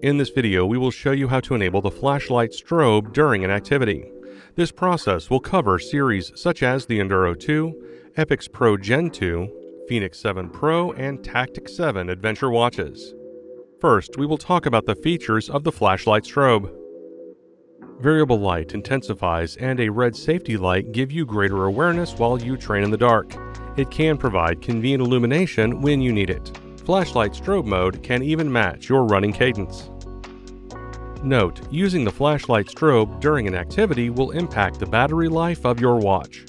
In this video, we will show you how to enable the flashlight strobe during an activity. This process will cover series such as the Enduro 2, Epix Pro Gen 2, Phoenix 7 Pro, and Tactic 7 Adventure watches. First, we will talk about the features of the flashlight strobe. Variable light intensifies and a red safety light give you greater awareness while you train in the dark. It can provide convenient illumination when you need it. Flashlight strobe mode can even match your running cadence. Note, using the flashlight strobe during an activity will impact the battery life of your watch.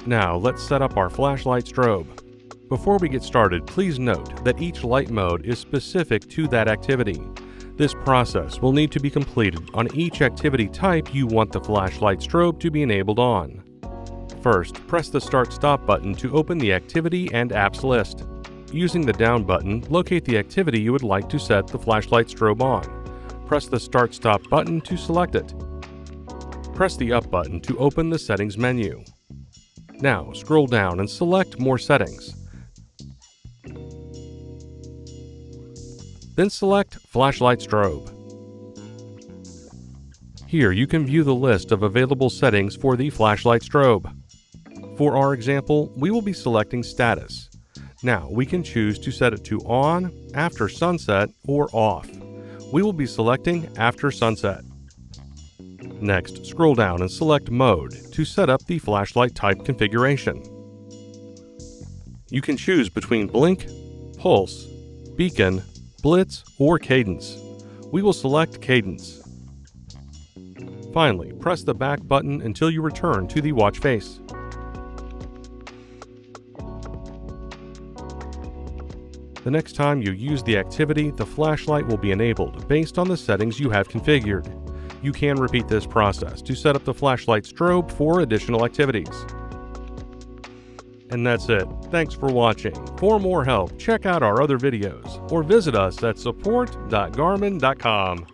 Now, let's set up our flashlight strobe. Before we get started, please note that each light mode is specific to that activity. This process will need to be completed on each activity type you want the flashlight strobe to be enabled on. First, press the Start-Stop button to open the activity and apps list. Using the down button, locate the activity you would like to set the flashlight strobe on. Press the Start-Stop button to select it. Press the up button to open the settings menu. Now, scroll down and select More Settings. Then select Flashlight Strobe. Here you can view the list of available settings for the flashlight strobe. For our example, we will be selecting Status. Now, we can choose to set it to On, After Sunset, or Off. We will be selecting After Sunset. Next, scroll down and select Mode to set up the flashlight type configuration. You can choose between Blink, Pulse, Beacon, Blitz, or Cadence. We will select Cadence. Finally, press the back button until you return to the watch face. The next time you use the activity, the flashlight will be enabled based on the settings you have configured. You can repeat this process to set up the flashlight strobe for additional activities. And that's it. Thanks for watching. For more help, check out our other videos or visit us at support.garmin.com.